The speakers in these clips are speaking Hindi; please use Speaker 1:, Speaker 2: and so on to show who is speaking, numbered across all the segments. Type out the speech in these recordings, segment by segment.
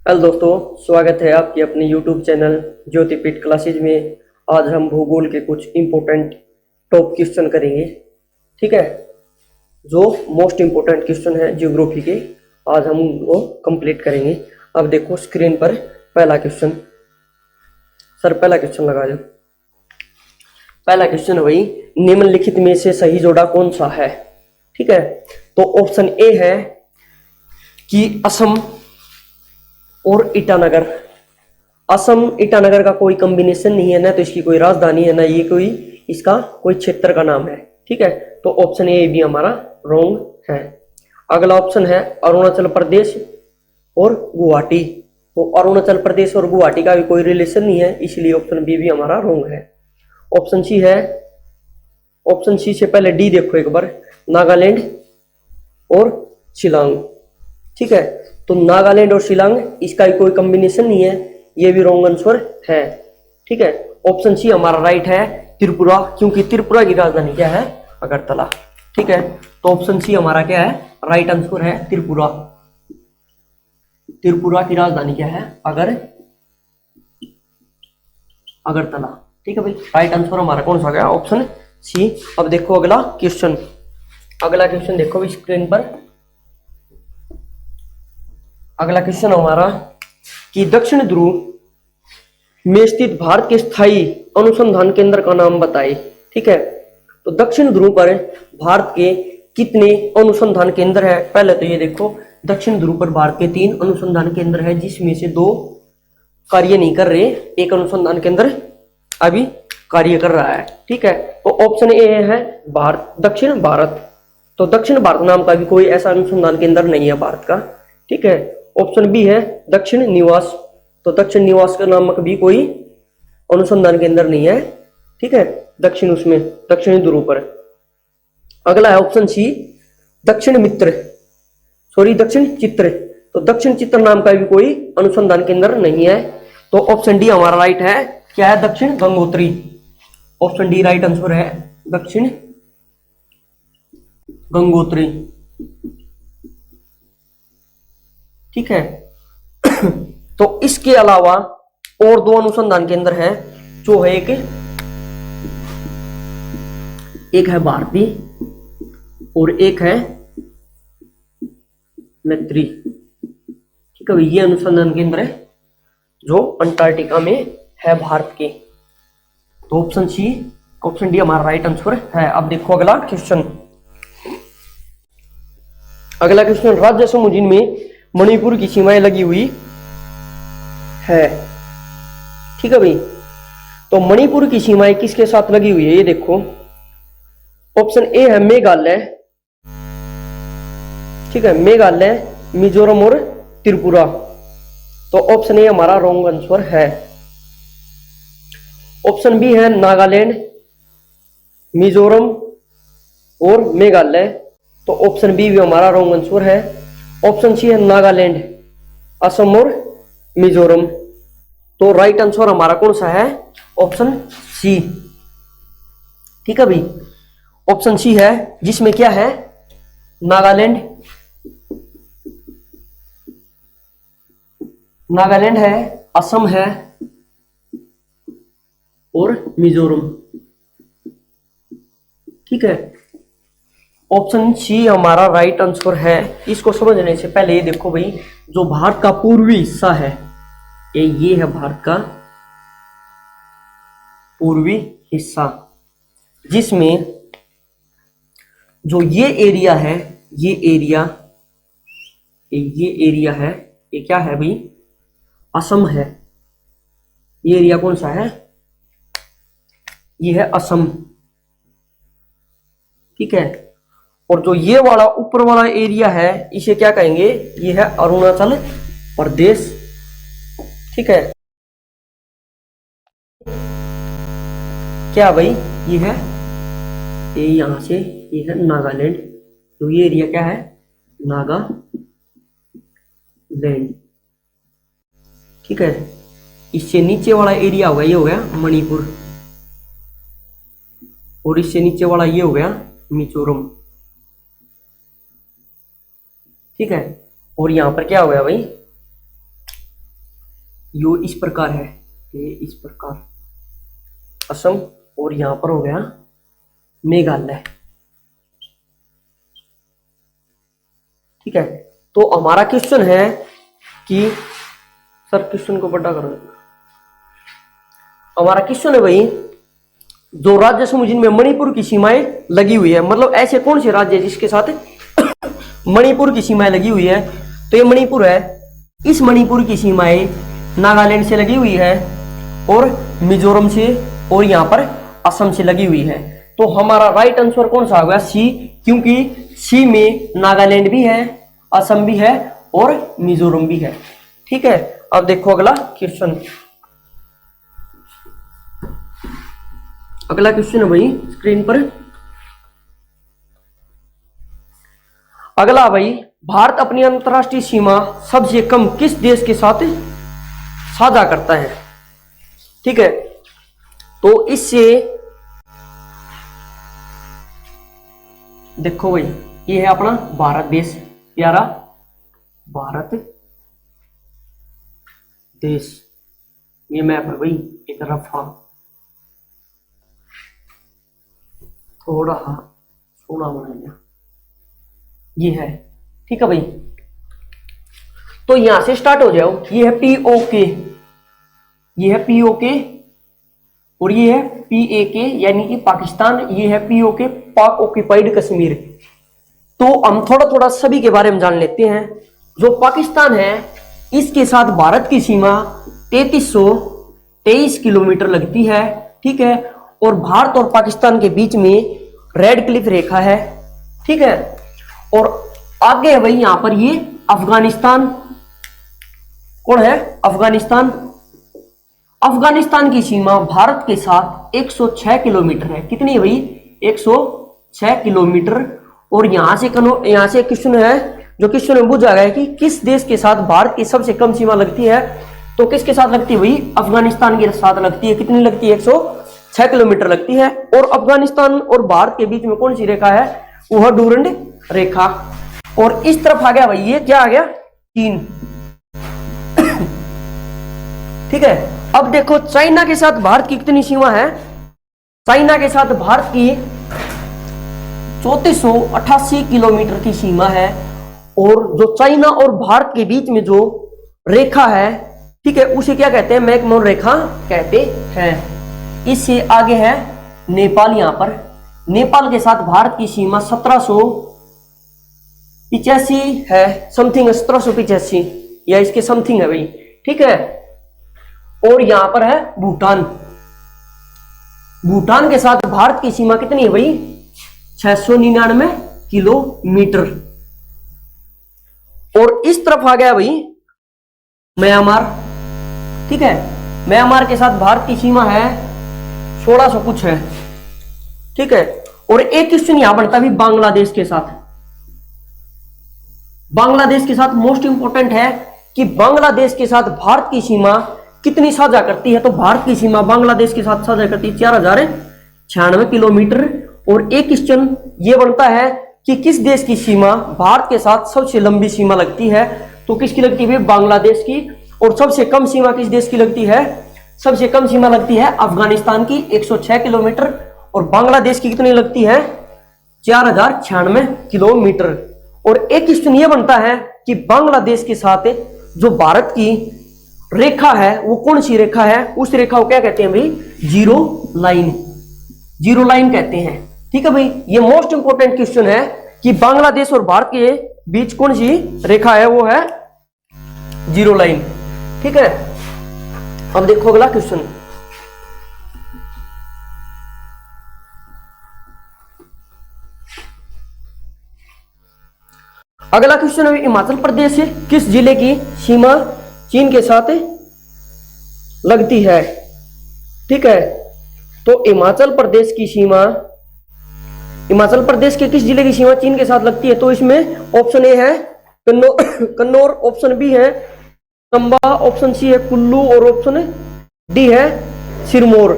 Speaker 1: हेलो दोस्तों, स्वागत है आपके अपने YouTube चैनल ज्योतिपीठ क्लासेज में। आज हम भूगोल के कुछ इम्पोर्टेंट टॉप क्वेश्चन करेंगे। ठीक है, जो मोस्ट इम्पोर्टेंट क्वेश्चन है ज्योग्राफी के, आज हम वो कंप्लीट करेंगे। अब देखो स्क्रीन पर पहला क्वेश्चन। सर पहला क्वेश्चन लगा दो। पहला क्वेश्चन है भाई, निम्नलिखित में से सही जोड़ा कौन सा है। ठीक है, तो ऑप्शन ए है कि असम और ईटानगर। असम ईटानगर का कोई कॉम्बिनेशन नहीं है, ना तो इसकी कोई राजधानी है, ना ये कोई इसका कोई क्षेत्र का नाम है। ठीक है, तो ऑप्शन ए भी हमारा रॉन्ग है। अगला ऑप्शन है अरुणाचल प्रदेश और गुवाहाटी। तो अरुणाचल प्रदेश और गुवाहाटी का भी कोई रिलेशन नहीं है, इसलिए ऑप्शन बी भी हमारा रॉन्ग है। ऑप्शन सी है, ऑप्शन सी से पहले डी देखो एक बार, नागालैंड और शिलांग। ठीक है, तो नागालैंड और शिलांग इसका भी कोई कॉम्बिनेशन नहीं है, ये भी रॉन्ग आंसर है। ठीक है, ऑप्शन सी हमारा राइट है त्रिपुरा, क्योंकि त्रिपुरा की राजधानी क्या है, अगरतला। ठीक है, तो ऑप्शन सी हमारा क्या है, राइट आंसर है त्रिपुरा। त्रिपुरा की राजधानी क्या है, अगरतला। ठीक है भाई, राइट आंसर हमारा कौन सा गया, ऑप्शन सी। अब देखो अगला क्वेश्चन। अगला क्वेश्चन देखो भी स्क्रीन पर। अगला क्वेश्चन हमारा कि दक्षिण ध्रुव में स्थित भारत के स्थायी अनुसंधान केंद्र का नाम बताइए। ठीक है, तो दक्षिण ध्रुव पर भारत के कितने अनुसंधान केंद्र है। पहले तो ये देखो, दक्षिण ध्रुव पर भारत के 3 अनुसंधान केंद्र है, जिसमें से 2 कार्य नहीं कर रहे, एक अनुसंधान केंद्र अभी कार्य कर रहा है। ठीक है, तो ऑप्शन ए है भारत, दक्षिण भारत। तो दक्षिण भारत नाम का भी कोई ऐसा अनुसंधान केंद्र नहीं है भारत का। ठीक है, ऑप्शन बी है दक्षिण निवास। तो दक्षिण निवास का नामक भी कोई अनुसंधान केंद्र नहीं है। ठीक है, दक्षिण उसमें दक्षिणी ध्रुव पर। अगला है ऑप्शन सी दक्षिण मित्र, सॉरी दक्षिण चित्र। तो दक्षिण चित्र नाम का भी कोई अनुसंधान केंद्र नहीं है। तो ऑप्शन डी हमारा राइट है, क्या है, दक्षिण Gangotri. Option D right answer है, दक्षिण गंगोत्री। ठीक है, तो इसके अलावा और 2 अनुसंधान केंद्र है, जो है एक है भारती और एक है मैत्री। ठीक है, ये अनुसंधान केंद्र है जो अंटार्कटिका में है भारत के। तो ऑप्शन सी, ऑप्शन डी हमारा राइट आंसर है। अब देखो अगला क्वेश्चन। अगला क्वेश्चन, राज्य समूह में मणिपुर की सीमाएं लगी हुई है। ठीक है भाई, तो मणिपुर की सीमाएं किसके साथ लगी हुई है, ये देखो। ऑप्शन ए है मेघालय। ठीक है, मेघालय, मिजोरम और त्रिपुरा। तो ऑप्शन ए हमारा रॉन्ग आंसर है। ऑप्शन बी है नागालैंड, मिजोरम और मेघालय। तो ऑप्शन बी भी हमारा रॉन्ग आंसर है। ऑप्शन सी है नागालैंड, असम और मिजोरम। तो राइट आंसर हमारा कौन सा है, ऑप्शन सी। ठीक है भाई, ऑप्शन सी है, जिसमें क्या है, नागालैंड, नागालैंड है, असम है और मिजोरम। ठीक है, ऑप्शन सी हमारा राइट आंसर है। इसको समझने से पहले ये देखो भाई, जो भारत का पूर्वी हिस्सा है, ये है भारत का पूर्वी हिस्सा, जिसमें जो ये एरिया है, ये एरिया है, ये क्या है भाई, असम है। ये एरिया कौन सा है, ये है असम। ठीक है, और जो ये वाला ऊपर वाला एरिया है, इसे क्या कहेंगे, ये है अरुणाचल प्रदेश। ठीक है, क्या भाई, ये है, ये यहां से ये है नागालैंड। तो ये एरिया क्या है, नागालैंड। ठीक है, इससे नीचे वाला एरिया होगा, ये हो गया मणिपुर, और इससे नीचे वाला ये हो गया मिजोरम। ठीक है, और यहां पर क्या हो गया भाई, यो इस प्रकार है, ये इस प्रकार असम, और यहां पर हो गया मेघालय। ठीक है, तो हमारा क्वेश्चन है कि सर क्वेश्चन को बड़ा करो। हमारा क्वेश्चन है भाई, जो राज्य समूह जिनमें मणिपुर की सीमाएं लगी हुई है, मतलब ऐसे कौन से राज्य जिसके साथ मणिपुर की सीमाएं लगी हुई है, तो ये मणिपुर है। इस मणिपुर की सीमाएं नागालैंड से लगी हुई है और मिजोरम से और यहां पर असम से लगी हुई है। तो हमारा राइट आंसर कौन सा होगा? सी, क्योंकि सी में नागालैंड भी है, असम भी है और मिजोरम भी है। ठीक है, अब देखो अगला क्वेश्चन। अगला क्वेश्चन है भाई स्क्रीन पर। अगला भाई, भारत अपनी अंतरराष्ट्रीय सीमा सबसे कम किस देश के साथ साझा करता है? ठीक है, तो इससे देखो भाई, ये है अपना भारत देश, प्यारा भारत देश। ये मैप है भाई, एक रफा थोड़ा सोना बना लिया, ये है। ठीक है भाई, तो यहां से स्टार्ट हो जाओ। ये है POK, ये है POK और ये है PAK यानी कि पाकिस्तान, ये है POK पाक ऑक्यूपाइड कश्मीर। तो हम थोड़ा थोड़ा सभी के बारे में जान लेते हैं। जो पाकिस्तान है इसके साथ भारत की सीमा 3323 किलोमीटर लगती है। ठीक है, और भारत और पाकिस्तान के बीच में रेड क्लिफ रेखा है। ठीक है, और आगे है भाई यहां पर ये अफगानिस्तान। कौन है? अफगानिस्तान। अफगानिस्तान की सीमा भारत के साथ 106 किलोमीटर है। कितनी है भाई? 106 किलोमीटर। और यहां से क्वेश्चन है, जो क्वेश्चन में पूछा गया है कि किस देश के साथ भारत की सबसे कम सीमा लगती है, तो किसके साथ लगती है भाई? अफगानिस्तान के साथ लगती है। कितनी लगती है? 106 किलोमीटर लगती है। और अफगानिस्तान और भारत के बीच में कौन सी रेखा है? वह डूरंड रेखा। और इस तरफ आ गया भाई, ये क्या आ गया? चीन। ठीक है, अब देखो चाइना के साथ भारत की कितनी सीमा है? चाइना के साथ भारत की 3488 किलोमीटर की सीमा है। और जो चाइना और भारत के बीच में जो रेखा है, ठीक है, उसे क्या कहते हैं? मैकमोहन रेखा कहते हैं। इससे आगे है नेपाल। यहां पर नेपाल के साथ भारत की सीमा 1785 है, समथिंग 1785 या इसके समथिंग है भाई। ठीक है, और यहां पर है भूटान। भूटान के साथ भारत की सीमा कितनी है भाई? 699 किलोमीटर। और इस तरफ आ गया भाई म्यांमार। ठीक है, म्यांमार के साथ भारत की सीमा है 1600 कुछ है। ठीक है, और एक क्वेश्चन यहां बनता है बांग्लादेश के साथ। बांग्लादेश के साथ मोस्ट इंपोर्टेंट है कि बांग्लादेश के साथ भारत की सीमा कितनी साझा करती है? तो भारत की सीमा बांग्लादेश के साथ साझा करती है 4096 किलोमीटर। और एक क्वेश्चन ये बनता है कि किस देश की सीमा भारत के साथ सबसे लंबी सीमा लगती है? तो किसकी लगती है? बांग्लादेश की। और सबसे कम सीमा किस देश की लगती है? सबसे कम सीमा लगती है अफगानिस्तान की 106 किलोमीटर। और बांग्लादेश की कितनी लगती है? 4096 किलोमीटर। और एक क्वेश्चन ये बनता है कि बांग्लादेश के साथ जो भारत की रेखा है वो कौन सी रेखा है? उस रेखा को क्या कहते हैं भाई? Zero line. जीरो लाइन कहते हैं। ठीक है भाई, ये मोस्ट इंपोर्टेंट क्वेश्चन है कि बांग्लादेश और भारत के बीच कौन सी रेखा है? वो है जीरो लाइन। ठीक है, अब देखो अगला क्वेश्चन। अगला क्वेश्चन है हिमाचल प्रदेश से किस जिले की सीमा चीन के साथ लगती है? ठीक है, तो हिमाचल प्रदेश की सीमा, हिमाचल प्रदेश के किस जिले की सीमा चीन के साथ लगती है? तो इसमें ऑप्शन ए है कन्नौर, ऑप्शन बी है चंबा, ऑप्शन सी है कुल्लू और ऑप्शन डी है सिरमौर।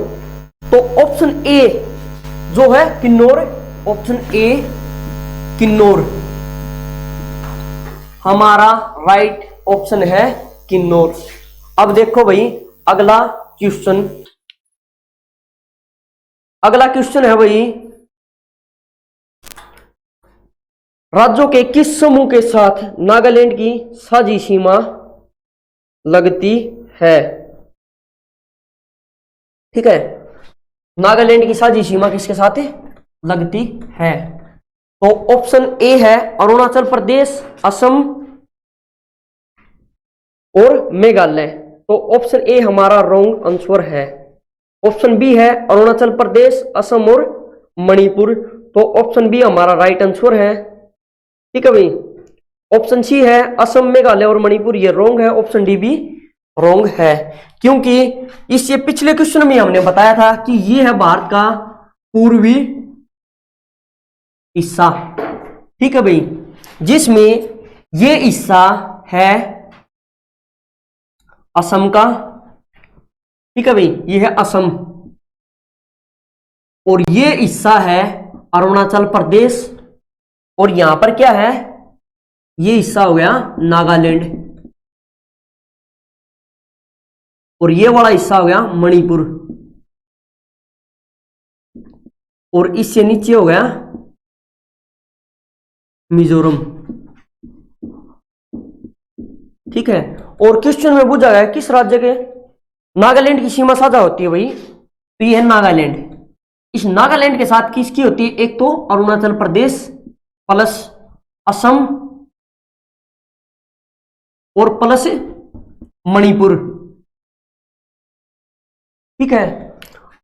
Speaker 1: तो ऑप्शन ए जो है किन्नौर, ऑप्शन ए किन्नौर हमारा राइट ऑप्शन है किन्नौर। अब देखो भाई अगला क्वेश्चन, अगला क्वेश्चन है भाई, राज्यों के किस समूह के साथ नागालैंड की साझी सीमा लगती है? ठीक है, नागालैंड की साझी सीमा किसके साथ लगती है? तो ऑप्शन ए है अरुणाचल प्रदेश, असम और मेघालय। तो ऑप्शन ए हमारा रॉन्ग आंसर है। ऑप्शन बी है अरुणाचल प्रदेश, असम और मणिपुर। तो ऑप्शन बी हमारा राइट आंसर है। ठीक है भाई, ऑप्शन सी है असम, मेघालय और मणिपुर, ये रॉन्ग है। ऑप्शन डी भी रॉन्ग है, क्योंकि इससे पिछले क्वेश्चन में हमने बताया था कि ये है भारत का पूर्वी हिस्सा। ठीक है भाई, जिसमें ये हिस्सा है असम का। ठीक है भाई, ये है असम और ये हिस्सा है अरुणाचल प्रदेश, और यहां पर क्या है, ये हिस्सा हो गया नागालैंड, और ये वाला हिस्सा हो गया मणिपुर, और इससे नीचे हो गया मिजोरम। ठीक है, और क्वेश्चन में पूछा गया किस राज्य के नागालैंड की सीमा साझा होती है भाई? तो ये है नागालैंड। इस नागालैंड के साथ किसकी होती है? एक तो अरुणाचल प्रदेश प्लस असम और प्लस मणिपुर। ठीक है,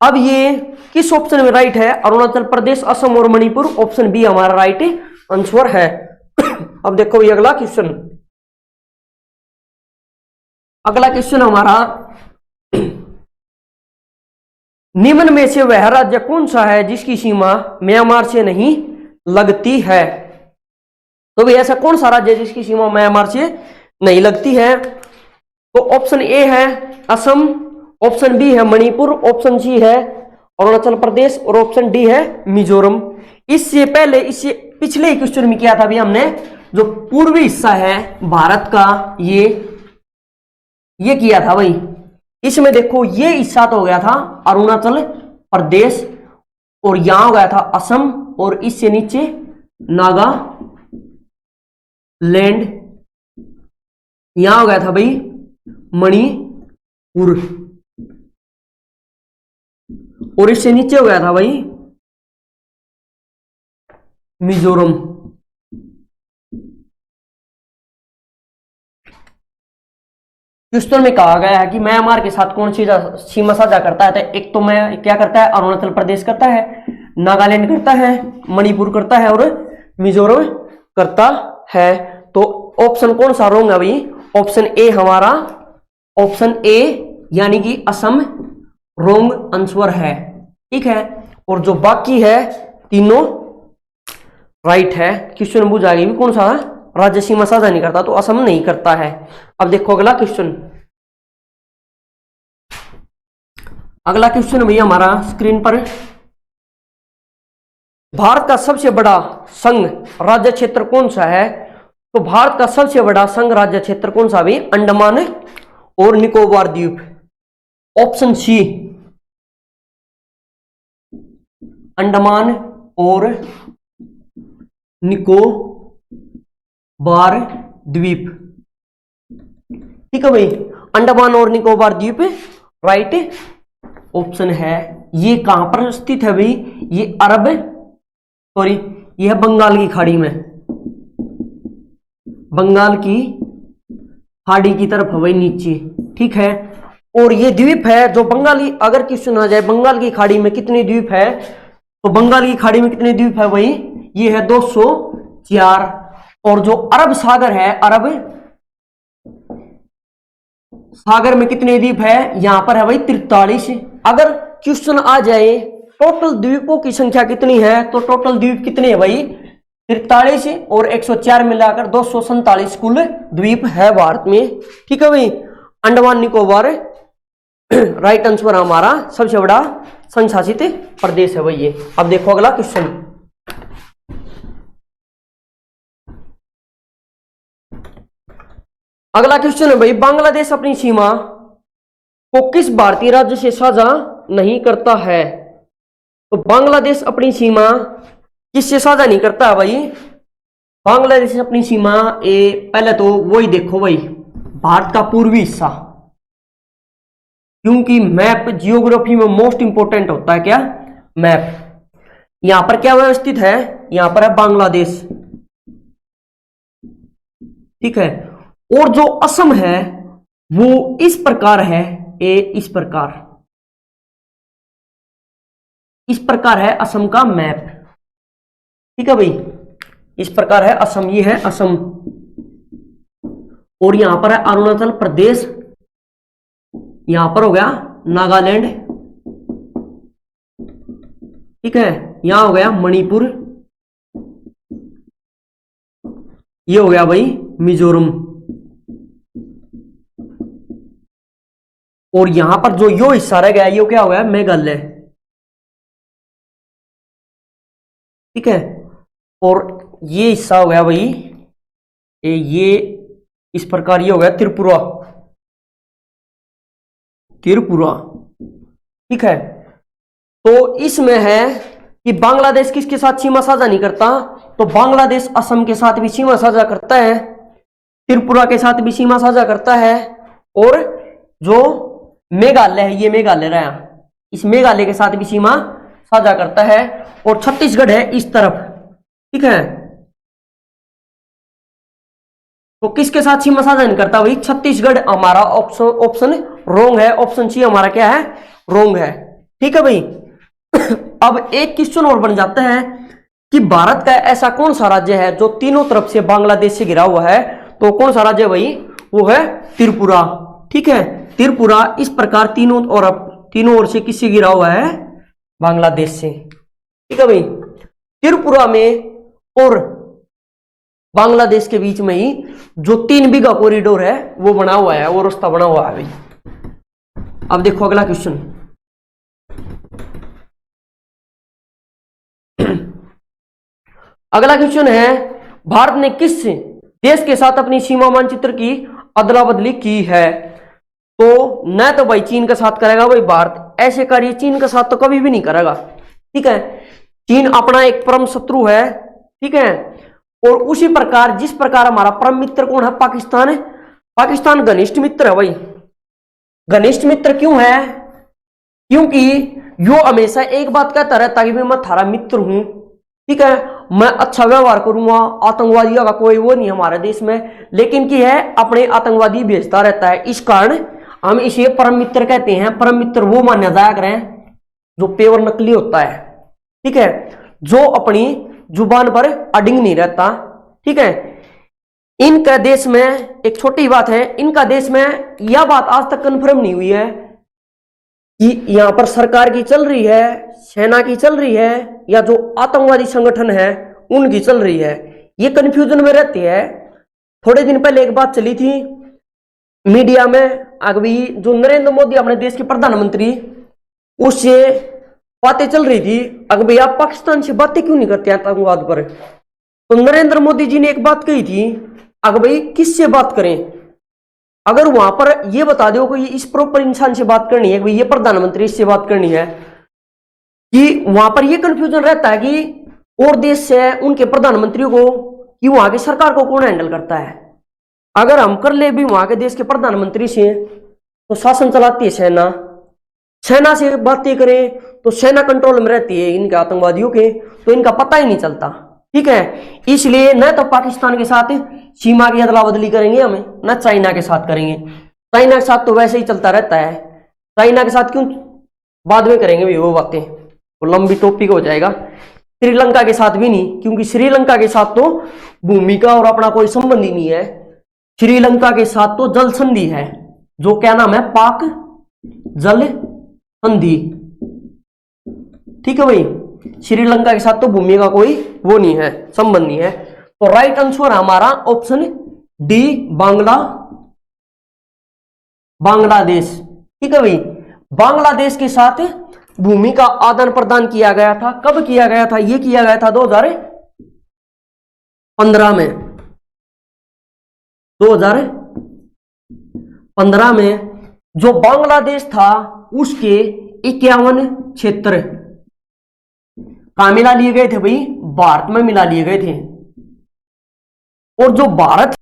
Speaker 1: अब ये किस ऑप्शन में राइट है? अरुणाचल प्रदेश, असम और मणिपुर। ऑप्शन बी हमारा राइट आंसर है। अब देखो ये अगला क्वेश्चन, अगला क्वेश्चन हमारा, निम्न में से वह राज्य कौन सा है जिसकी सीमा म्यांमार से नहीं लगती है? तो भाई ऐसा कौन सा राज्य है जिसकी सीमा म्यांमार से नहीं लगती है? तो ऑप्शन ए है असम, ऑप्शन बी है मणिपुर, ऑप्शन सी है अरुणाचल प्रदेश और ऑप्शन डी है मिजोरम। इससे पहले, इससे पिछले क्वेश्चन में किया था भी हमने, जो पूर्वी हिस्सा है भारत का, ये किया था भाई। इसमें देखो ये हिस्सा तो हो गया था अरुणाचल प्रदेश, और यहां हो गया था असम, और इससे नीचे नागालैंड, यहां हो गया था भाई मणिपुर, और इससे नीचे हो गया था भाई मिजोरम। क्वेश्चन में कहा गया है कि म्यांमार के साथ कौन सी सीमा साझा करता है? तो एक तो मैं क्या करता है, अरुणाचल प्रदेश करता है, नागालैंड करता है, मणिपुर करता है और मिजोरम करता है। तो ऑप्शन कौन सा रॉन्ग है भाई? ऑप्शन ए हमारा, ऑप्शन ए यानी कि असम रॉन्ग आंसर है। ठीक है, और जो बाकी है तीनों राइट है। क्वेश्चन पूछा गया भी कौन सा राज्य सीमा साझा नहीं करता, तो असम नहीं करता है। अब देखो अगला क्वेश्चन, अगला क्वेश्चन भैया हमारा स्क्रीन पर, भारत का सबसे बड़ा संघ राज्य क्षेत्र कौन सा है? तो भारत का सबसे बड़ा संघ राज्य क्षेत्र कौन सा भी? अंडमान और निकोबार द्वीप। ऑप्शन सी अंडमान और निकोबार द्वीप। ठीक है भाई, अंडमान और निकोबार द्वीप राइट ऑप्शन है। ये कहां पर स्थित है भाई? ये अरब, सॉरी, ये है बंगाल की खाड़ी में, बंगाल की खाड़ी की तरफ है भाई नीचे। ठीक है, और ये द्वीप है जो बंगाली, अगर क्वेश्चन आ जाए बंगाल की खाड़ी में कितने द्वीप है, तो बंगाल की खाड़ी में कितने द्वीप है भाई? ये है 204। और जो अरब सागर है, अरब सागर में कितने द्वीप है? यहां पर है भाई 43। अगर क्वेश्चन आ जाए टोटल द्वीपों की संख्या कितनी है, तो टोटल द्वीप कितने है भाई? 43 और 104 मिलाकर 247 कुल द्वीप है भारत में। ठीक है भाई, अंडमान निकोबार राइट आंसर हमारा सबसे बड़ा संघ शासित प्रदेश है भाई ये। अब देखो अगला क्वेश्चन, अगला क्वेश्चन है भाई, बांग्लादेश अपनी सीमा को किस भारतीय राज्य से साझा नहीं करता है? तो बांग्लादेश अपनी सीमा किससे साझा नहीं करता है भाई? बांग्लादेश अपनी सीमा पहले तो वही देखो भाई, भारत का पूर्वी हिस्सा, क्योंकि मैप जियोग्राफी में मोस्ट इंपोर्टेंट होता है क्या? मैप। यहां पर क्या व्यवस्थित है? यहां पर है बांग्लादेश, ठीक है। और जो असम है वो इस प्रकार है, इस प्रकार है असम का मैप, ठीक है भाई, इस प्रकार है असम, ये है असम। और यहां पर है अरुणाचल प्रदेश, यहां पर हो गया नागालैंड, ठीक है, यहां हो गया मणिपुर, ये हो गया भाई मिजोरम। और यहां पर जो यो हिस्सा रह गया, ये क्या हो गया? मेघालय, ठीक है। और ये हिस्सा हो गया भाई, ये इस प्रकार ये हो गया त्रिपुरा, ठीक है। तो इसमें है कि बांग्लादेश किसके साथ सीमा साझा नहीं करता? तो बांग्लादेश असम के साथ भी सीमा साझा करता है, त्रिपुरा के साथ भी सीमा साझा करता है, और जो मेघालय है, ये मेघालय रहा, इस मेघालय के साथ भी सीमा साझा करता है, और छत्तीसगढ़ है इस तरफ, ठीक है। तो किसके साथ सीमा साझा नहीं करता भाई? छत्तीसगढ़। हमारा ऑप्शन रोंग है, ऑप्शन सी हमारा क्या है? रोंग है, ठीक है भाई। अब एक क्वेश्चन और बन जाता है कि भारत का ऐसा कौन सा राज्य है जो तीनों तरफ से बांग्लादेश से घिरा हुआ है? तो कौन सा राज्य भाई? वो है त्रिपुरा, ठीक है। त्रिपुरा इस प्रकार तीनों ओर से किससे घिरा हुआ है? बांग्लादेश से, ठीक है भाई। त्रिपुरा में और बांग्लादेश के बीच में ही जो 3 बीघा कॉरिडोर है वो बना हुआ है, वो रास्ता बना हुआ है भाई। अब देखो अगला क्वेश्चन, अगला क्वेश्चन है, भारत ने किस देश के साथ अपनी सीमा मानचित्र की अदला बदली की है? तो न तो भाई चीन के साथ करेगा भाई भारत, ऐसे कार्य चीन के साथ तो कभी भी नहीं करेगा, ठीक है। चीन अपना एक परम शत्रु है, ठीक है। और उसी प्रकार जिस प्रकार हमारा परम मित्र कौन है? पाकिस्तान है। पाकिस्तान घनिष्ठ मित्र है भाई। घनिष्ठ मित्र क्यों है? क्योंकि यो हमेशा एक बात कहता रहता है कि मैं थारा मित्र हूं, ठीक है, मैं अच्छा व्यवहार करूंगा, आतंकवादियों का कोई वो नहीं हमारे देश में, लेकिन की है अपने आतंकवादी भेजता रहता है। इस कारण हम इसे परम मित्र कहते हैं। परम मित्र वो माना जाया करें जो पेवर नकली होता है, ठीक है, जो अपनी जुबान पर अडिंग नहीं रहता, ठीक है। इनका देश में एक छोटी बात है, इनका देश में यह बात आज तक कंफर्म नहीं हुई है कि यहां पर सरकार की चल रही है, सेना की चल रही है, या जो आतंकवादी संगठन है उनकी चल रही है। ये कंफ्यूजन में रहती है। थोड़े दिन पहले एक बात चली थी मीडिया में, अभी जो नरेंद्र मोदी अपने देश के प्रधानमंत्री, उससे बातें चल रही थी, अगर भैया आप पाकिस्तान से बातें क्यों नहीं करते आतंकवाद पर? तो नरेंद्र मोदी जी ने एक बात कही थी, अगर भाई किससे बात करें? अगर वहां पर यह बता दो कि इस प्रॉपर इंसान से बात करनी है, भाई ये प्रधानमंत्री इससे बात करनी है, कि वहां पर यह कंफ्यूजन रहता है कि और देश से उनके प्रधानमंत्री को, कि वहां की सरकार को कौन हैंडल करता है। अगर हम कर ले भी वहां के देश के प्रधानमंत्री से, तो शासन चलाती है सेना, सेना से बातें करें तो सेना कंट्रोल में रहती है इनके आतंकवादियों के, तो इनका पता ही नहीं चलता, ठीक है। इसलिए न तो पाकिस्तान के साथ सीमा की अदला बदली करेंगे हमें, न चाइना के साथ करेंगे। चाइना के साथ तो वैसे ही चलता रहता है, चाइना के साथ क्यों बाद में करेंगे भी वो बातें, वो लंबी टॉपिक हो जाएगा। श्रीलंका के साथ भी नहीं, क्योंकि श्रीलंका के साथ तो भूमि का और अपना कोई संबंध ही नहीं है। श्रीलंका के साथ तो जल संधि है, जो क्या नाम है? पाक जल संधि, ठीक है भाई। श्रीलंका के साथ तो भूमि का कोई वो नहीं है, संबंध नहीं है। तो राइट आंसर हमारा ऑप्शन डी, बांग्लादेश, ठीक है भाई। बांग्लादेश के साथ भूमि का आदान प्रदान किया गया था। कब किया गया था? यह किया गया था 2015 में। 2015 में जो बांग्लादेश था उसके 51 क्षेत्र कहाँ मिला लिए गए थे भाई? भारत में मिला लिए गए थे। और जो भारत